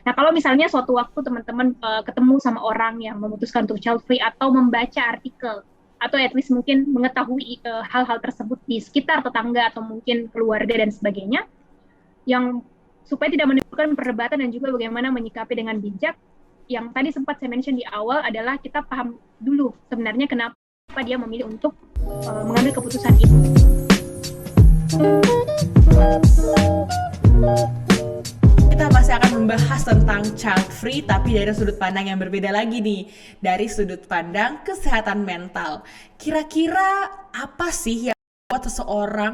Nah, kalau misalnya suatu waktu teman-teman ketemu sama orang yang memutuskan untuk child free atau membaca artikel atau at least mungkin mengetahui hal-hal tersebut di sekitar tetangga atau mungkin keluarga dan sebagainya, yang supaya tidak menimbulkan perdebatan dan juga bagaimana menyikapi dengan bijak, yang tadi sempat saya mention di awal adalah kita paham dulu sebenarnya kenapa dia memilih untuk mengambil keputusan itu. Kita masih akan membahas tentang child free tapi dari sudut pandang yang berbeda lagi nih, dari sudut pandang kesehatan mental. Kira-kira apa sih yang membuat seseorang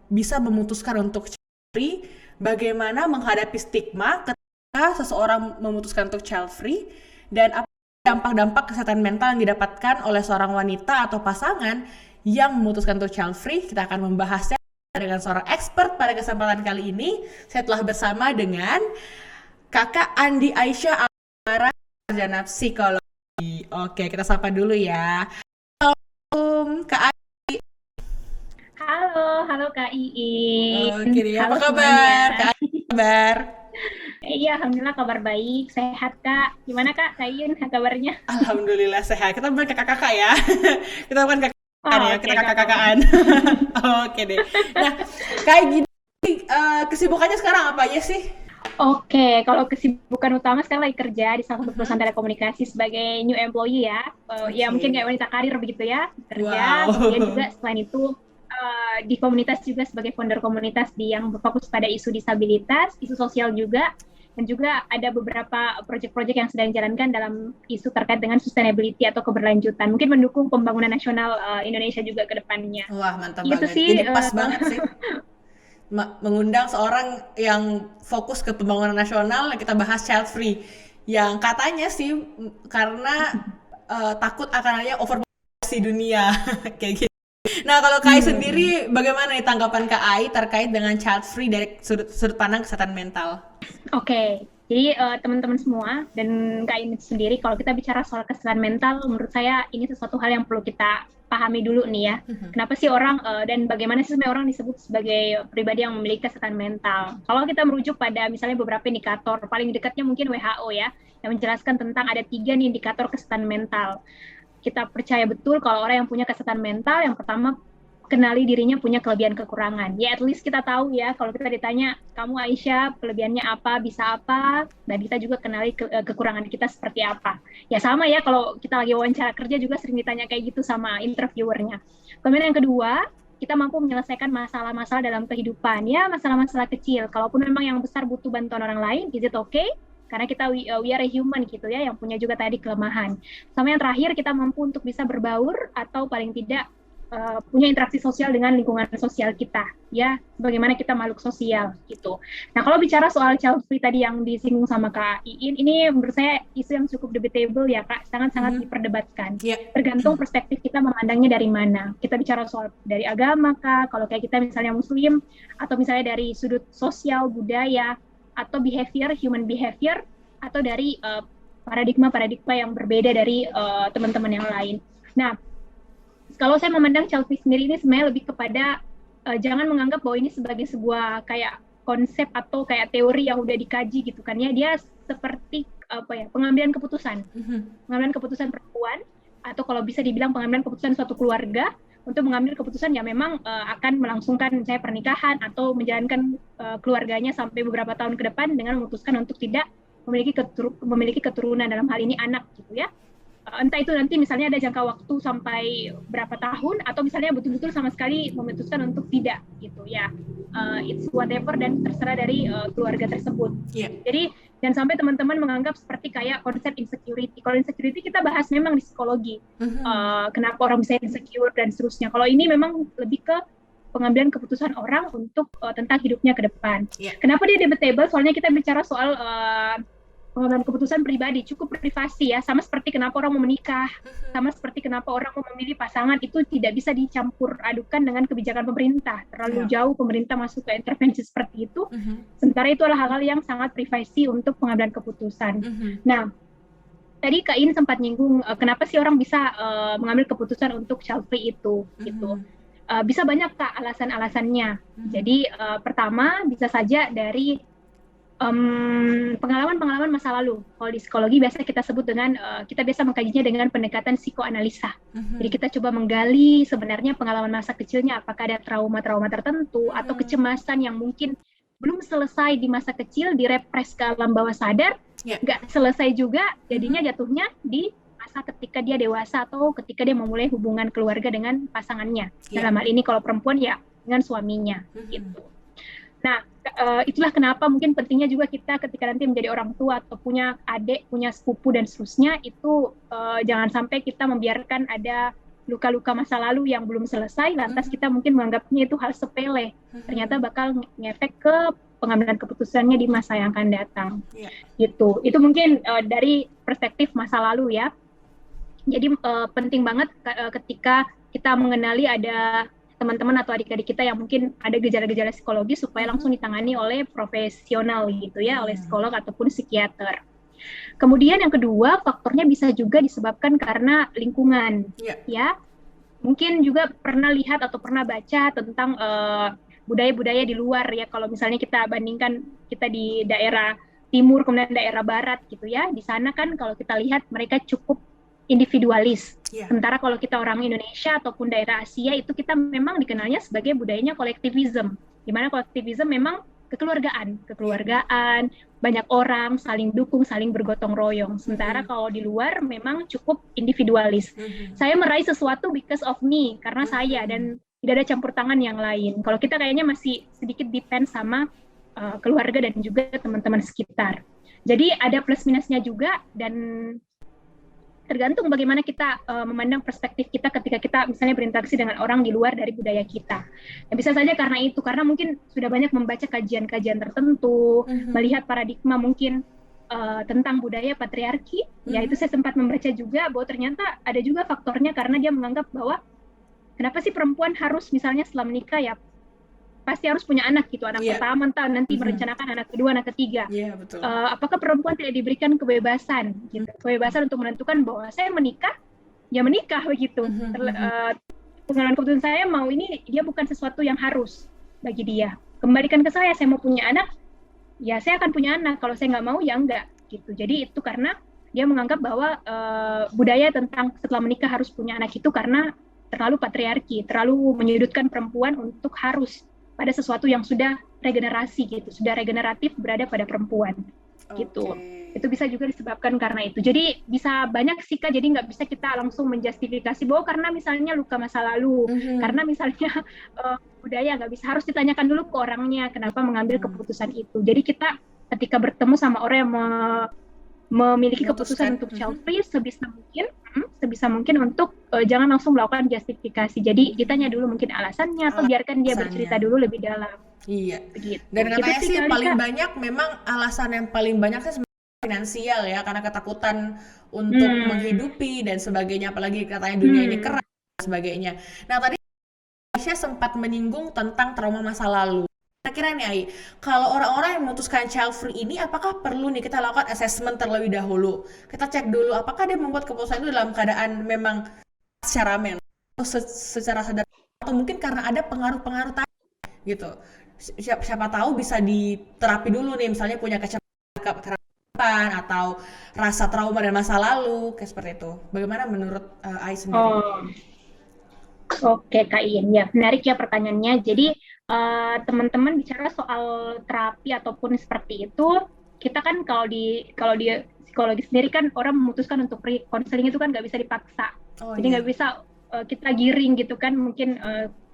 bisa memutuskan untuk child free? Bagaimana menghadapi stigma ketika seseorang memutuskan untuk child free? Dan apa dampak-dampak kesehatan mental yang didapatkan oleh seorang wanita atau pasangan yang memutuskan untuk child free? Kita akan membahasnya dengan seorang expert pada kesempatan kali ini. Saya telah bersama dengan Kakak Andi Aisyah Amara, sarjana psikologi. Oke, kita sapa dulu ya. Halo, Kak Andi. Halo, halo Kak Oke Iin. nih, apa Halo kabar? semuanya. Kak Andi, apa kabar? Iya, Alhamdulillah kabar baik, sehat Kak. Gimana Kak, Kak Iin kabarnya? Alhamdulillah sehat. Kita bukan kakak-kakak ya. Kita bukan kakak Oh, ya, oke kita Kak, nggak kakak-kakakan. apa-apa. Oke deh. Nah, kayak gini, kesibukannya sekarang apa aja sih? Oke, kalau kesibukan utama sekarang lagi kerja di salah satu perusahaan Mhm. telekomunikasi sebagai new employee ya. Ya mungkin Oke. kayak wanita karir begitu ya, kerja. Kemudian juga Wow. selain itu di komunitas juga sebagai founder komunitas yang berfokus pada isu disabilitas, isu sosial juga, dan juga ada beberapa proyek-proyek yang sedang dijalankan dalam isu terkait dengan sustainability atau keberlanjutan. Mungkin mendukung pembangunan nasional Indonesia juga ke depannya. Wah, mantap Gitu banget. sih. Jadi pas banget sih mengundang seorang yang fokus ke pembangunan nasional, kita bahas child free. Yang katanya sih karena takut akan adanya overpopulasi dunia kayak gitu. Nah, kalau Kai Hmm. sendiri bagaimana nih tanggapan Kai terkait dengan child free dari sudut pandang kesehatan mental? Oke, jadi teman-teman semua dan Kak ini sendiri, kalau kita bicara soal kesehatan mental, menurut saya ini sesuatu hal yang perlu kita pahami dulu nih ya. Kenapa sih orang dan bagaimana sih sebenarnya orang disebut sebagai pribadi yang memiliki kesehatan mental? Kalau kita merujuk pada misalnya beberapa indikator, paling dekatnya mungkin WHO ya, yang menjelaskan tentang ada 3 nih indikator kesehatan mental. Kita percaya betul kalau orang yang punya kesehatan mental, yang pertama kenali dirinya punya kelebihan kekurangan. Ya at least kita tahu ya kalau kita ditanya kamu Aisyah kelebihannya apa, bisa apa, dan kita juga kenali kekurangan kita seperti apa. Ya sama ya kalau kita lagi wawancara kerja juga sering ditanya kayak gitu sama interviewernya. Kemudian yang kedua, kita mampu menyelesaikan masalah-masalah dalam kehidupan. Ya masalah-masalah kecil. Kalaupun memang yang besar butuh bantuan orang lain, is it okay? Karena kita we are a human gitu ya, yang punya juga tadi kelemahan. Sama yang terakhir, kita mampu untuk bisa berbaur atau paling tidak punya interaksi sosial dengan lingkungan sosial kita, ya bagaimana kita makhluk sosial gitu. Nah kalau bicara soal child free tadi yang disinggung sama Kak Iin, ini menurut saya isu yang cukup debatable ya Kak, sangat-sangat Mhm. diperdebatkan. Ya. Tergantung perspektif kita memandangnya dari mana. Kita bicara soal dari agama Kak, kalau kayak kita misalnya Muslim, atau misalnya dari sudut sosial budaya, atau behavior, human behavior, atau dari paradigma-paradigma yang berbeda dari teman-teman yang lain. Nah, kalau saya memandang child free sendiri ini sebenarnya lebih kepada jangan menganggap bahwa ini sebagai sebuah kayak konsep atau kayak teori yang udah dikaji gitu kan ya, dia seperti apa ya, pengambilan keputusan, pengambilan keputusan perempuan, atau kalau bisa dibilang pengambilan keputusan suatu keluarga untuk mengambil keputusan yang memang akan melangsungkan misalnya pernikahan atau menjalankan keluarganya sampai beberapa tahun ke depan dengan memutuskan untuk tidak memiliki keturunan, dalam hal ini anak gitu ya. Entah itu nanti misalnya ada jangka waktu sampai berapa tahun, atau misalnya betul-betul sama sekali memutuskan untuk tidak gitu ya. It's whatever dan terserah dari keluarga tersebut. Ya. Jadi jangan sampai teman-teman menganggap seperti kayak konsep insecurity. Kalau insecurity kita bahas memang di psikologi. Kenapa orang bisa insecure dan seterusnya. Kalau ini memang lebih ke pengambilan keputusan orang untuk tentang hidupnya ke depan. Ya. Kenapa dia debatable? Soalnya kita bicara soal pengambilan keputusan pribadi, cukup privasi ya, sama seperti kenapa orang mau menikah, sama seperti kenapa orang mau memilih pasangan, itu tidak bisa dicampur adukan dengan kebijakan pemerintah. Terlalu Ya. jauh pemerintah masuk ke intervensi seperti itu, sementara itu adalah hal-hal yang sangat privasi untuk pengambilan keputusan. Nah, tadi Kak In sempat nyinggung kenapa sih orang bisa mengambil keputusan untuk child free itu, gitu. Bisa banyak Kak alasan-alasannya. Jadi pertama bisa saja dari Pengalaman-pengalaman masa lalu. Kalau di psikologi biasa kita sebut dengan kita biasa mengkajinya dengan pendekatan psikoanalisa. Jadi kita coba menggali sebenarnya pengalaman masa kecilnya, apakah ada trauma-trauma tertentu atau kecemasan yang mungkin belum selesai di masa kecil, direpres ke alam bawah sadar, nggak selesai juga, jadinya jatuhnya di masa ketika dia dewasa atau ketika dia memulai hubungan keluarga dengan pasangannya. Dalam hal ini kalau perempuan ya dengan suaminya, gitu. Nah, itulah kenapa mungkin pentingnya juga kita ketika nanti menjadi orang tua atau punya adik, punya sepupu dan seterusnya, itu jangan sampai kita membiarkan ada luka-luka masa lalu yang belum selesai, lantas kita mungkin menganggapnya itu hal sepele. Ternyata bakal ngefek ke pengambilan keputusannya di masa yang akan datang. Gitu. Itu mungkin dari perspektif masa lalu ya. Jadi penting banget ketika kita mengenali ada teman-teman atau adik-adik kita yang mungkin ada gejala-gejala psikologis supaya langsung ditangani oleh profesional gitu ya, oleh psikolog ataupun psikiater. Kemudian yang kedua, faktornya bisa juga disebabkan karena lingkungan, ya. Mungkin juga pernah lihat atau pernah baca tentang budaya-budaya di luar ya. Kalau misalnya kita bandingkan kita di daerah timur kemudian daerah barat gitu ya, di sana kan kalau kita lihat mereka cukup individualis. Sementara kalau kita orang Indonesia ataupun daerah Asia itu kita memang dikenalnya sebagai budayanya kolektivisme. Di mana kolektivisme memang kekeluargaan, banyak orang saling dukung, saling bergotong royong. Sementara kalau di luar memang cukup individualis. Saya meraih sesuatu because of me, karena saya, dan tidak ada campur tangan yang lain. Kalau kita kayaknya masih sedikit depend sama keluarga dan juga teman-teman sekitar. Jadi ada plus minusnya juga, dan tergantung bagaimana kita memandang perspektif kita ketika kita misalnya berinteraksi dengan orang di luar dari budaya kita. Ya, bisa saja karena itu, karena mungkin sudah banyak membaca kajian-kajian tertentu, melihat paradigma mungkin tentang budaya patriarki, ya itu saya sempat membaca juga bahwa ternyata ada juga faktornya karena dia menganggap bahwa kenapa sih perempuan harus misalnya setelah menikah ya pasti harus punya anak gitu, anak pertama, nanti merencanakan anak kedua, anak ketiga. Betul. Apakah perempuan tidak diberikan kebebasan, gitu, kebebasan untuk menentukan bahwa saya menikah, ya menikah begitu. Pengalaman keputusan saya mau ini, dia bukan sesuatu yang harus bagi dia. Kembalikan ke saya mau punya anak, ya saya akan punya anak. Kalau saya nggak mau, ya enggak. Gitu. Jadi itu karena dia menganggap bahwa budaya tentang setelah menikah harus punya anak itu karena terlalu patriarki, terlalu menyudutkan perempuan untuk harus pada sesuatu yang sudah regenerasi gitu, sudah regeneratif berada pada perempuan gitu. Itu bisa juga disebabkan karena itu. Jadi bisa banyak sih Kak, jadi nggak bisa kita langsung menjustifikasi bahwa karena misalnya luka masa lalu, karena misalnya budaya, nggak bisa, harus ditanyakan dulu ke orangnya kenapa mengambil keputusan itu. Jadi kita ketika bertemu sama orang yang memiliki keputusan untuk child free sebisa mungkin untuk jangan langsung melakukan justifikasi. Jadi ditanya dulu mungkin alasannya atau biarkan dia bercerita dulu lebih dalam. Iya. Begitu. Dan katanya sih paling banyak memang alasan yang paling banyak sih finansial ya, karena ketakutan untuk menghidupi dan sebagainya, apalagi katanya dunia ini keras dan sebagainya. Nah, tadi Aisyah sempat menyinggung tentang trauma masa lalu. Kira-kira nih Ai, kalau orang-orang yang memutuskan child free ini, apakah perlu nih kita lakukan assessment terlebih dahulu? Kita cek dulu apakah dia membuat keputusan itu dalam keadaan memang secara mental atau secara sadar, atau mungkin karena ada pengaruh-pengaruh tadi gitu. Siapa tahu bisa diterapi dulu nih, misalnya punya kecemasan atau rasa trauma dan masa lalu, kayak seperti itu. Bagaimana menurut Ai sendiri? Oke Kak Iin, ya menarik ya pertanyaannya. Jadi teman-teman bicara soal terapi ataupun seperti itu, kita kan kalau di psikologi sendiri kan orang memutuskan untuk pergi konseling itu kan nggak bisa dipaksa. Jadi nggak bisa kita giring gitu kan. Mungkin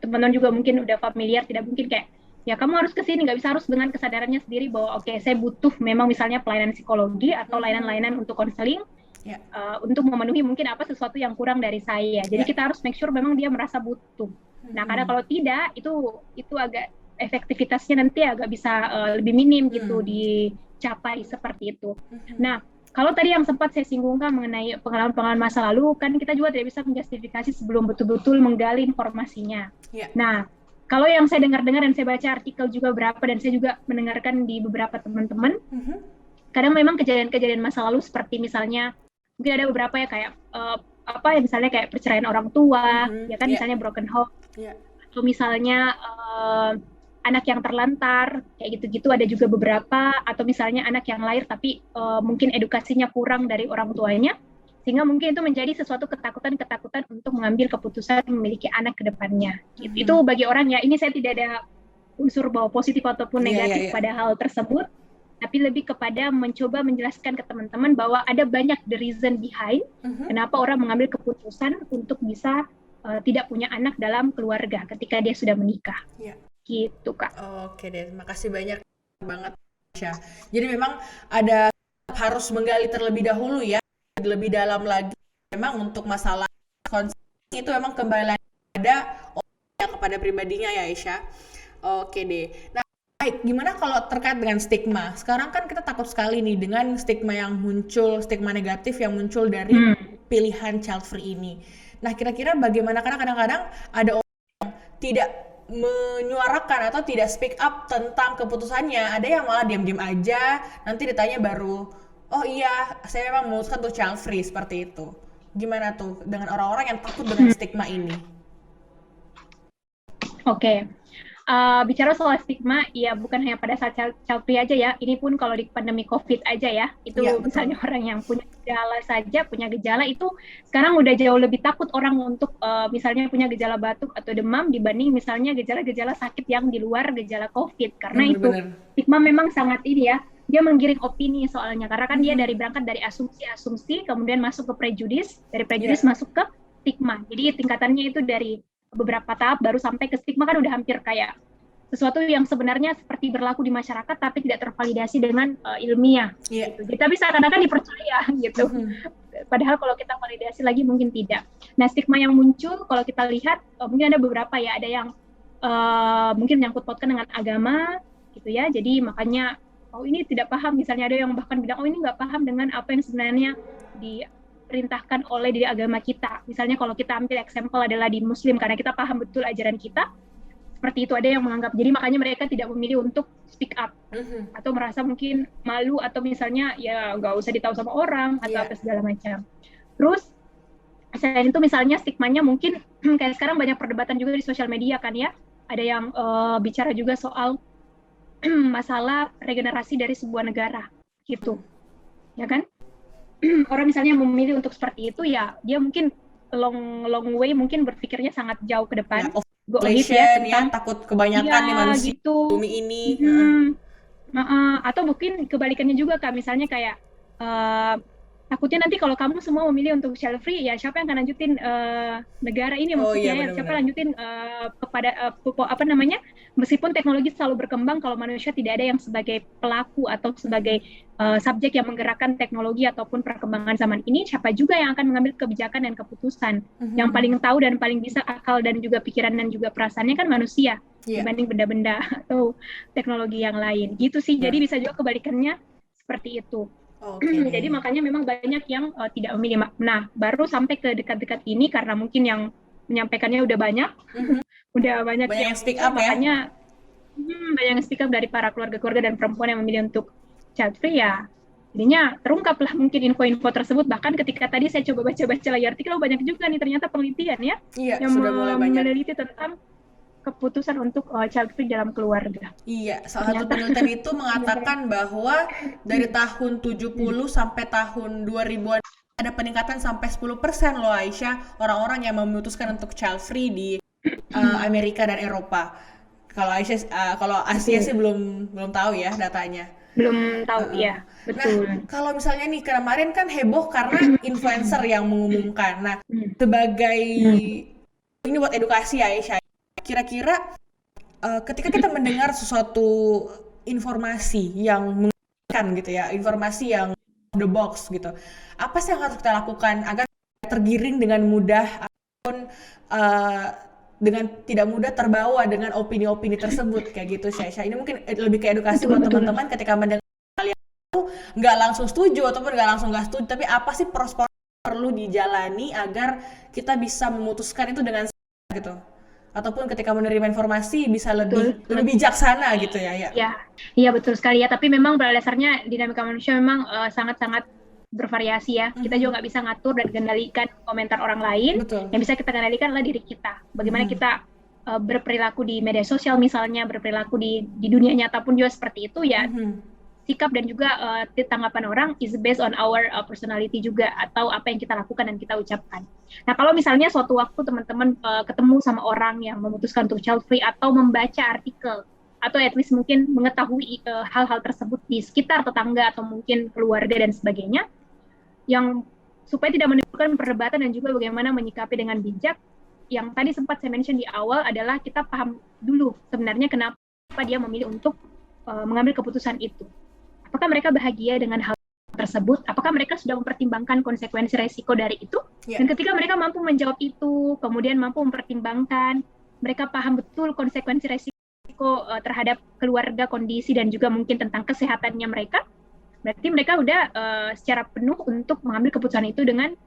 teman-teman juga mungkin udah familiar, tidak mungkin kayak ya kamu harus kesini, nggak bisa, harus dengan kesadarannya sendiri bahwa oke, saya butuh memang misalnya pelayanan psikologi atau layanan-layanan untuk konseling. Untuk memenuhi mungkin apa sesuatu yang kurang dari saya. Jadi kita harus make sure memang dia merasa butuh. Nah, karena kalau tidak, itu agak efektivitasnya nanti agak bisa lebih minim gitu dicapai seperti itu. Nah, kalau tadi yang sempat saya singgungkan mengenai pengalaman-pengalaman masa lalu, kan kita juga tidak bisa menjustifikasi sebelum betul-betul menggali informasinya. Nah, kalau yang saya dengar-dengar dan saya baca artikel juga berapa, dan saya juga mendengarkan di beberapa teman-teman, kadang memang kejadian-kejadian masa lalu seperti misalnya mungkin ada beberapa ya kayak misalnya kayak perceraian orang tua, ya kan, misalnya broken home, atau misalnya anak yang terlantar, kayak gitu-gitu ada juga beberapa, atau misalnya anak yang lahir tapi mungkin edukasinya kurang dari orang tuanya, sehingga mungkin itu menjadi sesuatu ketakutan-ketakutan untuk mengambil keputusan memiliki anak ke depannya. Itu bagi orang ya, ini saya tidak ada unsur bahwa positif ataupun negatif pada hal tersebut, tapi lebih kepada mencoba menjelaskan ke teman-teman bahwa ada banyak the reason behind kenapa orang mengambil keputusan untuk bisa tidak punya anak dalam keluarga ketika dia sudah menikah. Gitu Kak. Oke deh, makasih banyak banget Aisyah. Jadi memang ada harus menggali terlebih dahulu ya, lebih dalam lagi. Memang untuk masalah konsep itu memang kembali ada kepada pribadinya ya Aisyah. Oke deh. Nah, baik, gimana kalau terkait dengan stigma? Sekarang kan kita takut sekali nih dengan stigma yang muncul, stigma negatif yang muncul dari pilihan child free ini. Nah, kira-kira bagaimana, karena kadang-kadang ada orang yang tidak menyuarakan atau tidak speak up tentang keputusannya, ada yang malah diam-diam aja, nanti ditanya baru, oh iya saya memang memutuskan untuk child free, seperti itu. Gimana tuh dengan orang-orang yang takut dengan stigma ini? Oke. Bicara soal stigma, ya bukan hanya pada saat child free aja ya, ini pun kalau di pandemi COVID aja ya, itu misalnya orang yang punya gejala itu sekarang udah jauh lebih takut orang untuk misalnya punya gejala batuk atau demam dibanding misalnya gejala-gejala sakit yang di luar gejala COVID, karena itu stigma memang sangat ini ya, dia menggiring opini soalnya, karena kan dia berangkat dari asumsi-asumsi, kemudian masuk ke prejudis, dari prejudis masuk ke stigma, jadi tingkatannya itu dari beberapa tahap baru sampai ke stigma, kan udah hampir kayak sesuatu yang sebenarnya seperti berlaku di masyarakat tapi tidak tervalidasi dengan ilmiah gitu. Tapi seakan-akan dipercaya gitu. Padahal kalau kita validasi lagi mungkin tidak. Nah, stigma yang muncul kalau kita lihat mungkin ada beberapa ya, ada yang mungkin menyangkut pautkan dengan agama gitu ya. Jadi makanya ini tidak paham, misalnya ada yang bahkan bilang ini nggak paham dengan apa yang sebenarnya diperintahkan oleh di agama kita. Misalnya kalau kita ambil example adalah di Muslim, karena kita paham betul ajaran kita, seperti itu ada yang menganggap. Jadi makanya mereka tidak memilih untuk speak up, atau merasa mungkin malu, atau misalnya ya nggak usah ditahu sama orang, atau apa segala macam. Terus selain itu misalnya stigmanya mungkin kayak sekarang banyak perdebatan juga di sosial media kan ya, ada yang bicara juga soal masalah regenerasi dari sebuah negara gitu, ya kan? Orang misalnya memilih untuk seperti itu ya, dia mungkin long way mungkin berpikirnya sangat jauh ke depan. Tentang takut kebanyakan nih manusia gitu. Bumi ini. Atau mungkin kebalikannya juga Kak, misalnya kayak takutnya nanti kalau kamu semua memilih untuk child free, ya siapa yang akan lanjutin negara ini, maksudnya siapa lanjutin kepada apa namanya, meskipun teknologi selalu berkembang, kalau manusia tidak ada yang sebagai pelaku atau sebagai subjek yang menggerakkan teknologi ataupun perkembangan zaman ini, siapa juga yang akan mengambil kebijakan dan keputusan? Yang paling tahu dan paling bisa akal dan juga pikiran dan juga perasaannya kan manusia dibanding benda-benda atau teknologi yang lain gitu sih. Jadi bisa juga kebalikannya seperti itu. Jadi makanya memang banyak yang tidak memilih. Nah, baru sampai ke dekat-dekat ini karena mungkin yang menyampaikannya udah banyak, udah banyak yang speak up makanya, banyak yang speak up dari para keluarga-keluarga dan perempuan yang memilih untuk child free ya. Jadinya terungkaplah mungkin info-info tersebut. Bahkan ketika tadi saya coba baca-baca lagi artikel, banyak juga nih ternyata penelitian ya, yang sudah mulai banyak meneliti tentang keputusan untuk child free dalam keluarga. Iya, salah satu penelitian itu mengatakan bahwa dari tahun 70 sampai tahun 2000-an ada peningkatan sampai 10% loh Aisyah, orang-orang yang memutuskan untuk child free di Amerika dan Eropa. Kalau Aisyah, kalau Asia sih belum tahu ya datanya. Belum tahu ya, betul. Nah, kalau misalnya nih kemarin kan heboh karena influencer yang mengumumkan. Nah, sebagai ini buat edukasi ya Aisyah, kira-kira ketika kita mendengar sesuatu informasi yang mengejutkan gitu ya, informasi yang the box gitu, apa sih yang harus kita lakukan agar tergiring dengan mudah ataupun dengan tidak mudah terbawa dengan opini-opini tersebut kayak gitu Syaisyah? Ini mungkin lebih ke edukasi buat teman-teman ketika mendengar kalian itu nggak langsung setuju ataupun nggak setuju, tapi apa sih proses perlu dijalani agar kita bisa memutuskan itu dengan gitu, ataupun ketika menerima informasi bisa lebih bijaksana gitu ya. Iya betul sekali ya, tapi memang pada dasarnya dinamika manusia memang sangat-sangat bervariasi ya. Kita juga nggak bisa ngatur dan kendalikan komentar orang lain. Yang bisa kita kendalikan adalah diri kita. Bagaimana kita berperilaku di media sosial misalnya, berperilaku di dunia nyata pun juga seperti itu ya. Sikap dan juga tanggapan orang is based on our personality juga, atau apa yang kita lakukan dan kita ucapkan. Nah, kalau misalnya suatu waktu teman-teman ketemu sama orang yang memutuskan untuk child free atau membaca artikel atau at least mungkin mengetahui hal-hal tersebut di sekitar tetangga atau mungkin keluarga dan sebagainya, yang supaya tidak menimbulkan perdebatan dan juga bagaimana menyikapi dengan bijak, yang tadi sempat saya mention di awal adalah kita paham dulu sebenarnya kenapa dia memilih untuk mengambil keputusan itu. Apakah mereka bahagia dengan hal tersebut? Apakah mereka sudah mempertimbangkan konsekuensi resiko dari itu? Dan ketika mereka mampu menjawab itu, kemudian mampu mempertimbangkan, mereka paham betul konsekuensi resiko terhadap keluarga, kondisi, dan juga mungkin tentang kesehatannya mereka, berarti mereka udah secara penuh untuk mengambil keputusan itu dengan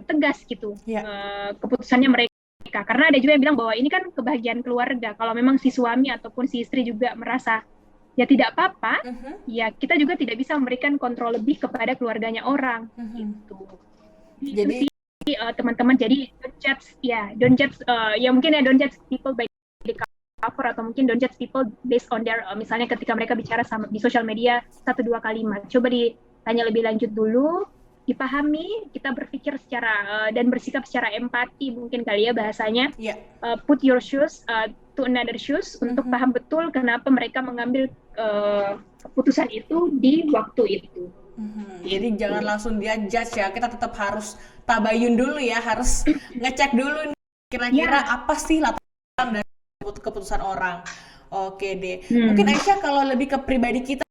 tegas gitu. Keputusannya mereka. Karena ada juga yang bilang bahwa ini kan kebahagiaan keluarga. Kalau memang si suami ataupun si istri juga merasa ya tidak apa-apa, ya kita juga tidak bisa memberikan kontrol lebih kepada keluarganya orang. Gitu. Jadi teman-teman, jadi don't judge people by the cover, atau mungkin don't judge people based on their misalnya ketika mereka bicara di sosial media 1-2 kalimat. Coba ditanya lebih lanjut dulu, dipahami, kita berpikir secara dan bersikap secara empati mungkin kali ya bahasanya. Put your shoes to another shoes, untuk paham betul kenapa mereka mengambil keputusan itu di waktu itu. Jadi jangan langsung dia judge ya, kita tetap harus tabayun dulu ya, harus ngecek dulu kira-kira apa sih latar belakang dari keputusan orang. Oke deh. Mungkin Aisyah kalau lebih ke pribadi kita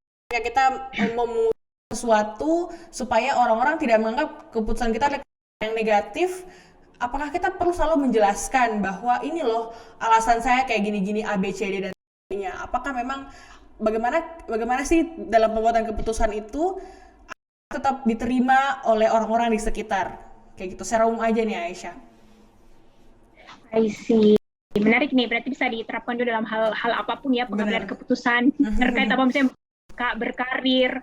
memutuskan sesuatu supaya orang-orang tidak menganggap keputusan kita yang negatif, apakah kita perlu selalu menjelaskan bahwa ini loh alasan saya kayak gini-gini A, B, C, D dan sebagainya? Apakah memang bagaimana sih dalam pembuatan keputusan itu tetap diterima oleh orang-orang di sekitar? Kayak gitu, secara umum aja nih Aisyah. I see. Menarik nih, berarti bisa diterapkan juga dalam hal apapun ya, pengambilan keputusan terkait apa misalnya berkarir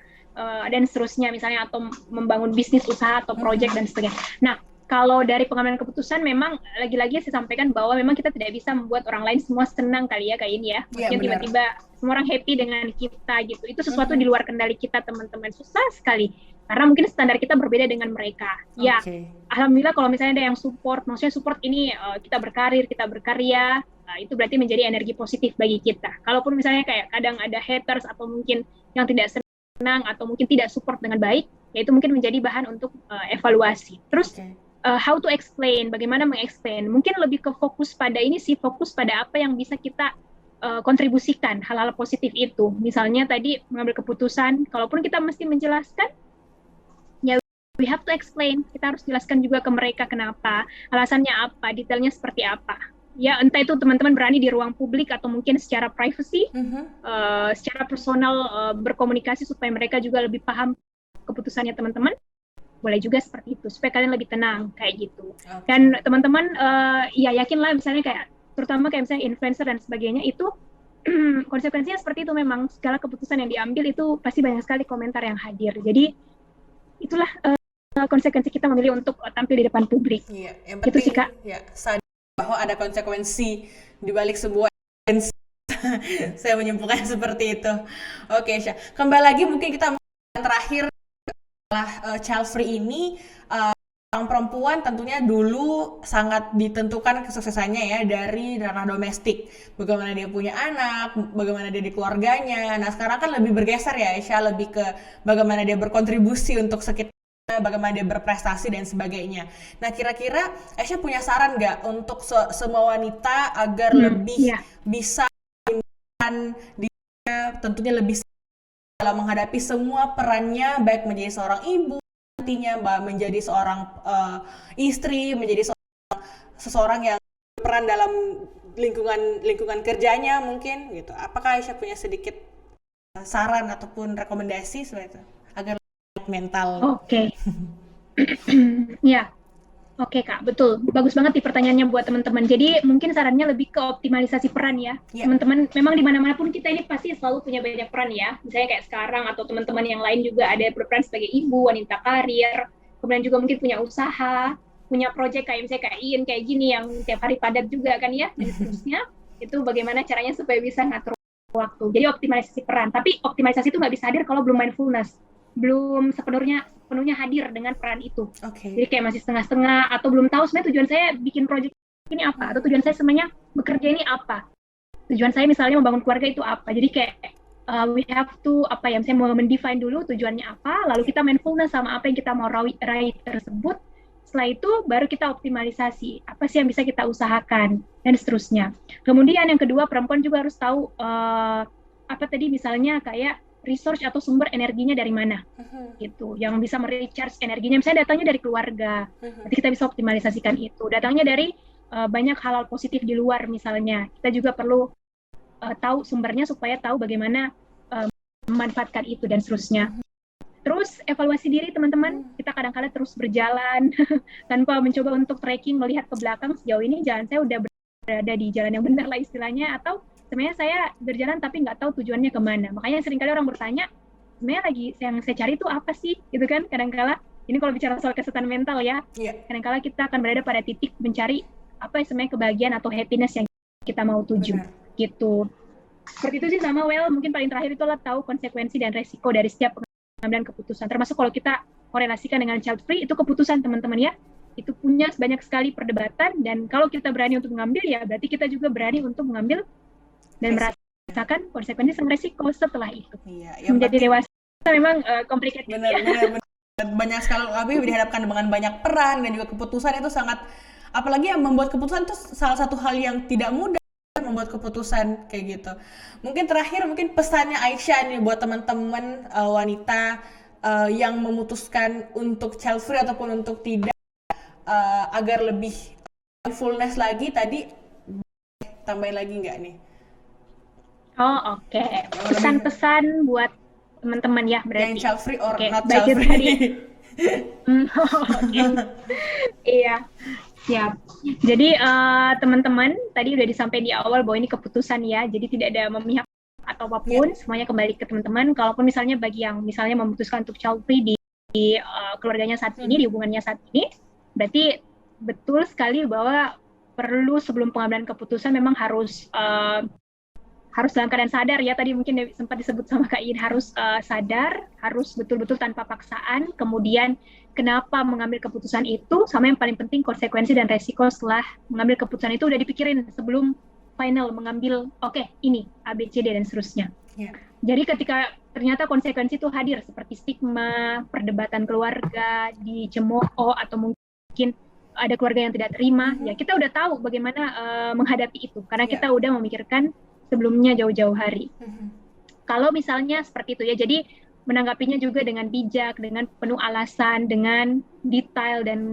dan seterusnya misalnya, atau membangun bisnis, usaha atau project dan sebagainya. Nah, kalau dari pengambilan keputusan memang lagi-lagi saya sampaikan bahwa memang kita tidak bisa membuat orang lain semua senang kali ya kayak ini ya. Mungkin tiba-tiba semua orang happy dengan kita gitu. Itu sesuatu di luar kendali kita, teman-teman. Susah sekali. Karena mungkin standar kita berbeda dengan mereka. Ya, alhamdulillah kalau misalnya ada yang support, maksudnya support ini kita berkarir, kita berkarya, itu berarti menjadi energi positif bagi kita. Kalaupun misalnya kayak kadang ada haters atau mungkin yang tidak senang atau mungkin tidak support dengan baik, ya itu mungkin menjadi bahan untuk evaluasi. Terus how to explain, bagaimana mengexplain, mungkin lebih ke fokus pada ini sih, fokus pada apa yang bisa kita kontribusikan, hal-hal positif itu. Misalnya tadi mengambil keputusan, kalaupun kita mesti menjelaskan, ya we have to explain, kita harus jelaskan juga ke mereka kenapa, alasannya apa, detailnya seperti apa. Ya, entah itu teman-teman berani di ruang publik atau mungkin secara privacy, secara personal berkomunikasi supaya mereka juga lebih paham keputusannya teman-teman. Boleh juga seperti itu, supaya kalian lebih tenang, kayak gitu. Dan teman-teman, ya yakinlah misalnya kayak, terutama kayak misalnya influencer dan sebagainya, itu konsekuensinya seperti itu memang. Segala keputusan yang diambil itu pasti banyak sekali komentar yang hadir. Jadi, itulah konsekuensi kita memilih untuk tampil di depan publik. Iya, yang penting, itu sih, Kak. Ya, sadar bahwa ada konsekuensi di balik sebuah saya menyimpulkan seperti itu. Oke, Syah. Kembali lagi mungkin kita terakhir setelah child free ini, orang perempuan tentunya dulu sangat ditentukan kesuksesannya ya dari ranah domestik. Bagaimana dia punya anak, bagaimana dia di keluarganya. Nah, sekarang kan lebih bergeser ya, Aisyah, lebih ke bagaimana dia berkontribusi untuk sekitar, bagaimana dia berprestasi dan sebagainya. Nah, kira-kira Aisyah punya saran nggak untuk semua wanita agar lebih bisa dia tentunya lebih dalam menghadapi semua perannya, baik menjadi seorang ibu, nantinya menjadi seorang istri, menjadi seseorang yang berperan dalam lingkungan kerjanya mungkin gitu. Apakah Aisyah punya sedikit saran ataupun rekomendasi seperti itu agar mental? Oke. Ya. Oke, Kak, betul. Bagus banget nih pertanyaannya buat teman-teman. Jadi mungkin sarannya lebih ke optimalisasi peran ya. Teman-teman, memang di mana-mana pun kita ini pasti selalu punya banyak peran ya. Misalnya kayak sekarang atau teman-teman yang lain juga ada berperan sebagai ibu, wanita karir, kemudian juga mungkin punya usaha, punya project kayak misalnya kayak Ian kayak gini yang tiap hari padat juga kan ya, dan seterusnya. Itu bagaimana caranya supaya bisa ngatur waktu. Jadi optimalisasi peran. Tapi optimalisasi itu nggak bisa hadir kalau belum mindfulness, belum sepenuhnya hadir dengan peran itu. Okay. Jadi kayak masih setengah-setengah atau belum tahu sebenarnya tujuan saya bikin project ini apa, atau tujuan saya sebenarnya bekerja ini apa. Tujuan saya misalnya membangun keluarga itu apa. Jadi kayak we have to misalnya mau mendefine dulu tujuannya apa, lalu kita mindfulness sama apa yang kita mau raih tersebut. Setelah itu baru kita optimalisasi apa sih yang bisa kita usahakan dan seterusnya. Kemudian yang kedua, perempuan juga harus tahu misalnya kayak resource atau sumber energinya dari mana, gitu. Yang bisa merecharge energinya, misalnya datangnya dari keluarga, nanti kita bisa optimalisasikan itu. Datangnya dari banyak hal-hal positif di luar misalnya, kita juga perlu tahu sumbernya supaya tahu bagaimana memanfaatkan itu dan seterusnya. Terus evaluasi diri teman-teman, kita kadang-kadang terus berjalan tanpa mencoba untuk tracking, melihat ke belakang sejauh ini jalan saya udah berada di jalan yang benar lah istilahnya, atau sebenarnya saya berjalan tapi nggak tahu tujuannya kemana. Makanya seringkali orang bertanya, sebenarnya lagi yang saya cari itu apa sih, gitu kan? Kadang-kala ini kalau bicara soal kesehatan mental ya, kadang-kala kita akan berada pada titik mencari apa yang sebenarnya kebahagiaan atau happiness yang kita mau tuju. Gitu. Seperti itu sih. Sama mungkin paling terakhir itu adalah tahu konsekuensi dan resiko dari setiap pengambilan keputusan. Termasuk kalau kita korelasikan dengan child free, itu keputusan teman-teman ya. Itu punya banyak sekali perdebatan, dan kalau kita berani untuk mengambil ya berarti kita juga berani untuk mengambil dan merasakan konsekuensi dan resiko setelah itu. Menjadi dewasa memang complicated. Benar. Banyak sekali kami dihadapkan dengan banyak peran dan juga keputusan itu sangat, apalagi yang membuat keputusan itu salah satu hal yang tidak mudah, membuat keputusan kayak gitu. Mungkin terakhir, mungkin pesannya Aisyah nih buat teman-teman wanita yang memutuskan untuk child free ataupun untuk tidak, agar lebih mindfulness lagi. Tadi tambahin lagi nggak nih? Oke. Pesan-pesan buat teman-teman ya berarti. Yang child free or not child free? Iya. Siap. Jadi teman-teman tadi udah disampaikan di awal bahwa ini keputusan ya, jadi tidak ada memihak atau apapun, semuanya kembali ke teman-teman. Kalaupun misalnya bagi yang misalnya memutuskan untuk child free di keluarganya saat ini, di hubungannya saat ini, berarti betul sekali bahwa perlu sebelum pengambilan keputusan memang harus dalam keadaan sadar ya. Tadi mungkin sempat disebut sama Kak Iin, harus sadar, harus betul-betul tanpa paksaan. Kemudian kenapa mengambil keputusan itu, sama yang paling penting konsekuensi dan resiko setelah mengambil keputusan itu udah dipikirin sebelum final mengambil, ini A, B, C, D dan seterusnya. Jadi ketika ternyata konsekuensi itu hadir seperti stigma, perdebatan keluarga, dicemooh, atau mungkin ada keluarga yang tidak terima, ya kita udah tahu bagaimana menghadapi itu karena kita udah memikirkan sebelumnya jauh-jauh hari. Kalau misalnya seperti itu ya, jadi menanggapinya juga dengan bijak, dengan penuh alasan, dengan detail dan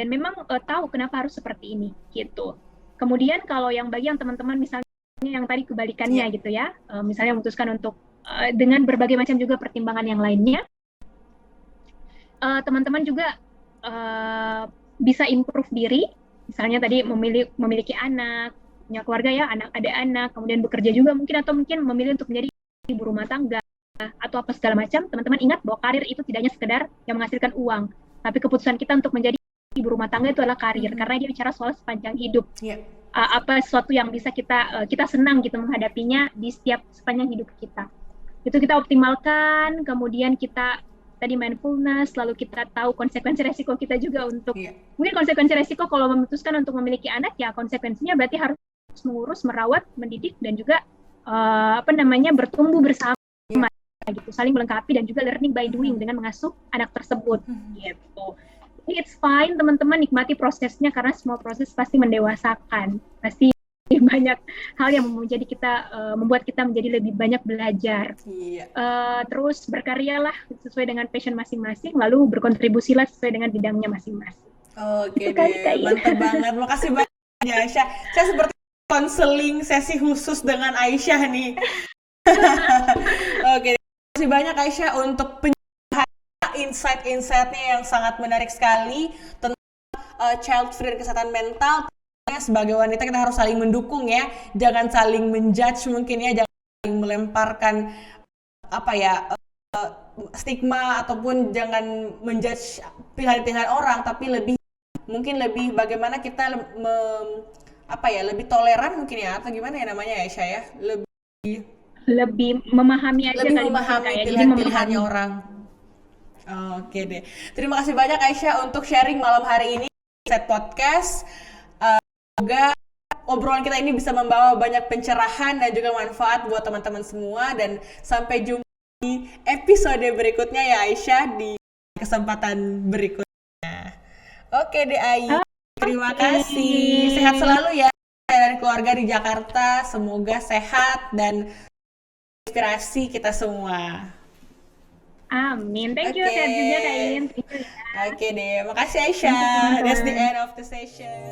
memang tahu kenapa harus seperti ini gitu. Kemudian kalau yang bagi yang teman-teman misalnya yang tadi kebalikannya gitu ya, misalnya memutuskan untuk dengan berbagai macam juga pertimbangan yang lainnya, teman-teman juga bisa improve diri. Misalnya tadi memiliki anak, punya keluarga ya, ada anak, kemudian bekerja juga mungkin, atau mungkin memilih untuk menjadi ibu rumah tangga atau apa segala macam. Teman-teman ingat bahwa karir itu tidak hanya sekedar yang menghasilkan uang, tapi keputusan kita untuk menjadi ibu rumah tangga itu adalah karir, karena dia bicara soal sepanjang hidup. Apa sesuatu yang bisa kita senang gitu menghadapinya di setiap sepanjang hidup kita. Itu kita optimalkan, kemudian kita tadi mindfulness, lalu kita tahu konsekuensi resiko kita juga untuk mungkin konsekuensi resiko kalau memutuskan untuk memiliki anak, ya konsekuensinya berarti harus mengurus, merawat, mendidik, dan juga bertumbuh bersama gitu, saling melengkapi dan juga learning by doing dengan mengasuh anak tersebut gitu. Jadi it's fine teman-teman, nikmati prosesnya karena semua proses pasti mendewasakan, pasti banyak hal yang membuat kita menjadi lebih banyak belajar. Terus berkaryalah sesuai dengan passion masing-masing, lalu berkontribusilah sesuai dengan bidangnya masing-masing. Oke, mantap banget. Makasih banyak Aisyah. Saya seperti konseling sesi khusus dengan Aisyah nih. Oke, terima kasih banyak Aisyah untuk insight-insightnya yang sangat menarik sekali tentang child free dan kesehatan mental. Sebagai wanita kita harus saling mendukung ya, jangan saling menjudge mungkin ya, jangan saling melemparkan stigma ataupun jangan menjudge pilihan-pilihan orang, tapi mungkin lebih bagaimana kita lebih toleran mungkin ya, atau gimana ya namanya ya Aisyah ya, lebih memahami aja lebih kali memahami kita ya. Jadi pilihan-pilihannya orang. Oke deh, terima kasih banyak Aisyah untuk sharing malam hari ini di Set Podcast. Semoga obrolan kita ini bisa membawa banyak pencerahan dan juga manfaat buat teman-teman semua, dan sampai jumpa di episode berikutnya ya Aisyah, di kesempatan berikutnya. Oke deh Ai, terima kasih. Sehat selalu ya dan keluarga di Jakarta. Semoga sehat dan inspirasi kita semua. Amin. Thank you. Sehat juga Kak In. Oke deh, makasih Aisyah. That's the end of the session.